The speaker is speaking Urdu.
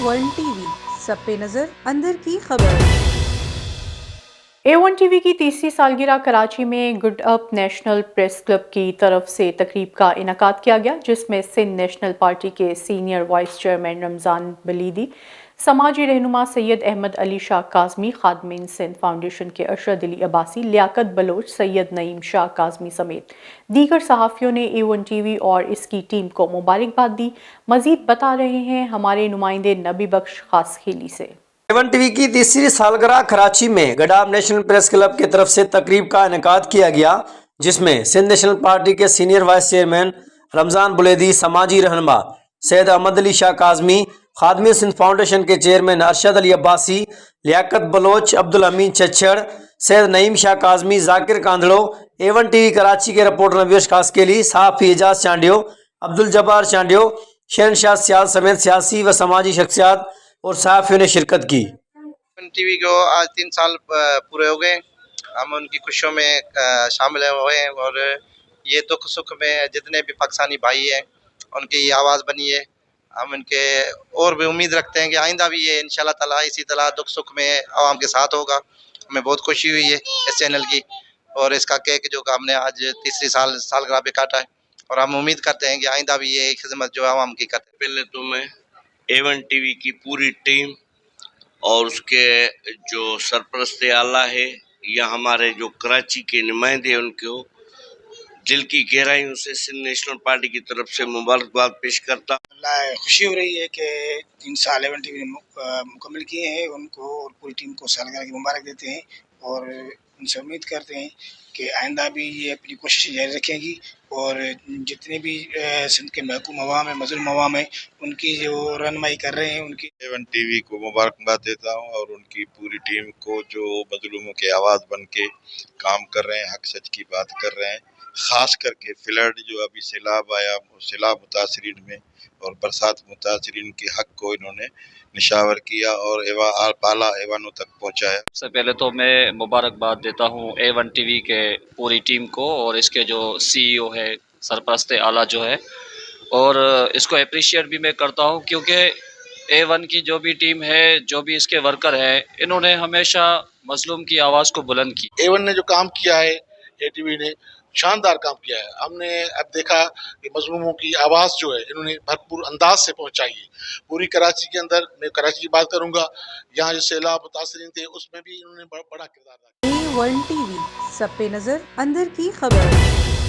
ون ٹی وی سب پہ نظر اندر کی خبر۔ A1 ٹی وی کی تیسری سالگرہ کراچی میں گڈ اپ نیشنل پریس کلب کی طرف سے تقریب کا انعقاد کیا گیا، جس میں سندھ نیشنل پارٹی کے سینئر وائس چیئرمین رمضان بلیدی، سماجی رہنما سید احمد علی شاہ کاظمی، خادمین سندھ فاؤنڈیشن کے ارشد علی عباسی، لیاقت بلوچ، سید نعیم شاہ کاظمی سمیت دیگر صحافیوں نے A1 ٹی وی اور اس کی ٹیم کو مبارکباد دی۔ مزید بتا رہے ہیں ہمارے نمائندے نبی بخش خاص خیلی سے۔ ٹی وی کو آج 3 سال پورے ہو گئے، ہم ان کی خوشیوں میں شامل ہوئے ہیں، اور یہ دکھ سکھ میں جتنے بھی پاکستانی بھائی ہیں ان کی یہ آواز بنی ہے۔ ہم ان کے اور بھی امید رکھتے ہیں کہ آئندہ بھی یہ انشاءاللہ تعالیٰ اسی طرح دکھ سکھ میں عوام کے ساتھ ہوگا۔ ہمیں بہت خوشی ہوئی ہے اس چینل کی، اور اس کا کیک جو کہ ہم نے آج تیسری سالگرہ پہ کاٹا ہے، اور ہم امید کرتے ہیں کہ آئندہ بھی یہ خدمت جو عوام کی کرتے ہیں۔ پہلے تو میں A1 ٹی وی کی پوری ٹیم اور اس کے جو سرپرست اعلیٰ ہے یا ہمارے جو کراچی کے نمائندے ان کو دل کی گہرائیوں سے سندھ نیشنل پارٹی کی طرف سے مبارکباد پیش کرتا۔ اللہ خوشی ہو رہی ہے کہ 3 سال A1 ٹی وی نے مکمل کیے ہیں، ان کو اور پوری ٹیم کو سالگرہ کی مبارک دیتے ہیں، اور ان سے امید کرتے ہیں کہ آئندہ بھی یہ اپنی کوششیں جاری رکھیں گی، اور جتنے بھی سندھ کے محکوم عوام ہیں، مظلوم عوام ہیں، ان کی جو رہنمائی کر رہے ہیں، ان کی A1 ٹی وی کو مبارکباد دیتا ہوں، اور ان کی پوری ٹیم کو جو مظلوموں کے آواز بن کے کام کر رہے ہیں، حق سچ کی بات کر رہے ہیں۔ خاص کر کے فلڈ جو ابھی سیلاب آیا، سیلاب متاثرین میں اور برسات متاثرین کے حق کو انہوں نے نشاور کیا اور بالا ایوانوں تک پہنچایا۔ سب سے پہلے تو میں مبارکباد دیتا ہوں A1 ٹی وی کے پوری ٹیم کو، اور اس کے جو CEO ہے، سرپرست اعلیٰ جو ہے، اور اس کو اپریشیٹ بھی میں کرتا ہوں، کیونکہ A1 کی جو بھی ٹیم ہے، جو بھی اس کے ورکر ہیں، انہوں نے ہمیشہ مظلوم کی آواز کو بلند کی۔ A1 نے جو کام کیا ہے، A ٹی وی نے شاندار کام کیا ہے۔ ہم نے اب دیکھا کہ مظلوموں کی آواز جو ہے انہوں نے بھرپور انداز سے پہنچائی ہے پوری کراچی کے اندر۔ میں کراچی کی بات کروں گا، یہاں جو سیلاب متاثرین تھے اس میں بھی انہوں نے بڑا کردار ادا کیا۔ A1 ٹی وی سب پہ نظر اندر کی خبر۔